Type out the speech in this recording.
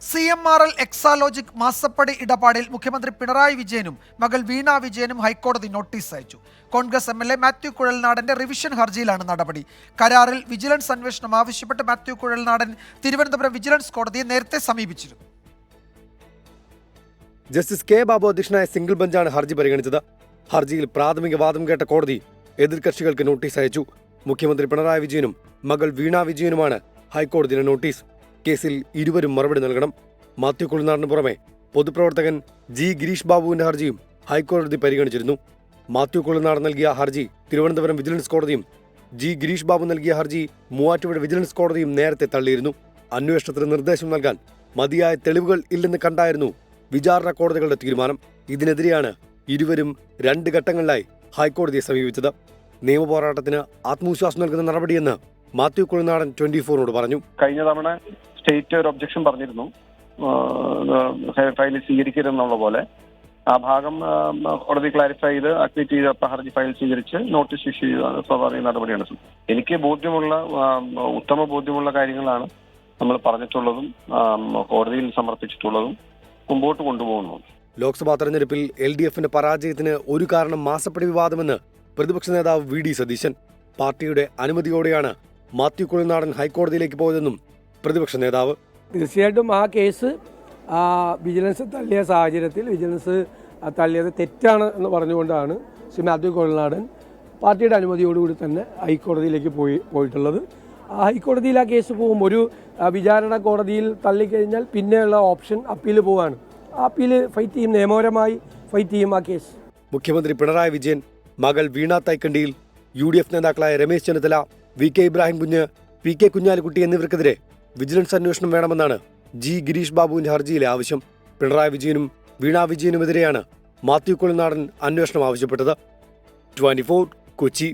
CMRL Exalogic മാസപ്പടി ഇടപാടിൽ മുഖ്യമന്ത്രി പിണറായി വിജയനും മകൾ വീണ വിജയനും ഹൈക്കോടതി നോട്ടീസ് അയച്ചു. കോൺഗ്രസ് MLA മാത്യു കുഴൽനാടന്റെ റിവിഷൻ ഹർജിയിലാണ് നടപടി. കരാറിൽ വിജിലൻസ് അന്വേഷണം ആവശ്യപ്പെട്ട് മാത്യു കുഴൽനാടൻ തിരുവനന്തപുരം വിജിലൻസ് കോടതിയെ നേരത്തെ സമീപിച്ചിരുന്നു. ജസ്റ്റിസ് കെ ബാബു അധ്യക്ഷനായ സിംഗിൾ ബെഞ്ചാണ് ഹർജി പരിഗണിച്ചത്. ഹർജിയിൽ പ്രാഥമിക വാദം കേട്ട കോടതി എതിർകക്ഷികൾക്ക് നോട്ടീസ് അയച്ചു. മുഖ്യമന്ത്രി പിണറായി വിജയനും മകൾ വീണ വിജയനുമാണ് ഹൈക്കോടതിയുടെ നോട്ടീസ്. കേസിൽ ഇരുവരും മറുപടി നൽകണം. മാത്യു കുഴൽനാടന് പുറമെ പൊതുപ്രവർത്തകൻ G. ഗിരീഷ് ബാബുവിന്റെ ഹർജിയും ഹൈക്കോടതി പരിഗണിച്ചിരുന്നു. മാത്യു കുഴൽനാടൻ നൽകിയ ഹർജി തിരുവനന്തപുരം വിജിലൻസ് കോടതിയും G. ഗിരീഷ് ബാബു നൽകിയ ഹർജി മൂവാറ്റുപുഴ വിജിലൻസ് കോടതിയും നേരത്തെ തള്ളിയിരുന്നു. അന്വേഷണത്തിന് നിർദ്ദേശം നൽകാൻ മതിയായ തെളിവുകൾ ഇല്ലെന്ന് കണ്ടായിരുന്നു വിചാരണ കോടതികളുടെ തീരുമാനം. ഇതിനെതിരെയാണ് ഇരുവരും 2 ഘട്ടങ്ങളിലായി ഹൈക്കോടതിയെ സമീപിച്ചത്. നിയമപോരാട്ടത്തിന് ആത്മവിശ്വാസം നൽകുന്ന നടപടിയെന്ന് മാത്യു കുഴൽനാടൻ 24നോട് പറഞ്ഞു. കഴിഞ്ഞ തവണ സ്റ്റേറ്റ് ഒരു ഒബ്ജക്ഷൻ പറഞ്ഞിരുന്നു, ഫയൽ സ്വീകരിക്കരുതെന്നുള്ള പോലെ. ആ ഭാഗം കോടതി ക്ലാരിഫൈ ചെയ്ത് അഡ്മിറ്റ് ചെയ്ത് ഹർജി ഫയൽ സ്വീകരിച്ച് നോട്ടീസ് ഇഷ്യൂ ചെയ്ത സ്വാഭാവിക നടപടിയാണ്. എനിക്ക് ഉത്തമ ബോധ്യമുള്ള കാര്യങ്ങളാണ് നമ്മൾ പറഞ്ഞിട്ടുള്ളതും കോടതിയിൽ സമർപ്പിച്ചിട്ടുള്ളതും മുമ്പോട്ട് കൊണ്ടുപോകുന്നു. ലോക്സഭാ തെരഞ്ഞെടുപ്പിൽ LDFന്റെ പരാജയത്തിന് ഒരു കാരണം മാസപ്പടി വിവാദമെന്ന് പ്രതിപക്ഷ നേതാവ് VD സതീശൻ. പാർട്ടിയുടെ അനുമതിയോടെയാണ് മാത്യു കുഴൽനാടൻ ഹൈക്കോടതിയിലേക്ക് പോയതെന്നും പ്രതിപക്ഷ നേതാവ്. തീർച്ചയായിട്ടും ആ കേസ് വിജിലൻസ് തള്ളിയ സാഹചര്യത്തിൽ വിജിലൻസ് തള്ളിയത് തെറ്റാണ് എന്ന് പറഞ്ഞുകൊണ്ടാണ് ശ്രീ മാത്യു കുഴൽനാടൻ പാർട്ടിയുടെ അനുമതിയോടുകൂടി തന്നെ ഹൈക്കോടതിയിലേക്ക് പോയിട്ടുള്ളത്. ആ ഹൈക്കോടതിയിൽ ആ കേസ് പോകും. ഒരു വിചാരണ കോടതിയിൽ തള്ളിക്കഴിഞ്ഞാൽ പിന്നെയുള്ള ഓപ്ഷൻ അപ്പീൽ പോവാണ്. ആ അപ്പീൽ ഫൈറ്റ് ചെയ്യും, നിയമപരമായി ഫൈറ്റ് ചെയ്യും ആ കേസ്. മുഖ്യമന്ത്രി പിണറായി വിജയൻ, മകൾ വീണ തൈക്കണ്ടിയിൽ UDF നേതാക്കളായ രമേശ് ചെന്നിത്തല, VK ഇബ്രാഹിം കുഞ്ഞ്, PK കുഞ്ഞാലിക്കുട്ടി എന്നിവർക്കെതിരെ വിജിലൻസ് അന്വേഷണം വേണമെന്നാണ് G. ഗിരീഷ് ബാബുവിന്റെ ഹർജിയിലെ ആവശ്യം. പിണറായി വിജയനും വീണ വിജയനുമെതിരെയാണ് മാത്യു കുഴൽനാടൻ അന്വേഷണം ആവശ്യപ്പെട്ടത്. 24 കൊച്ചി.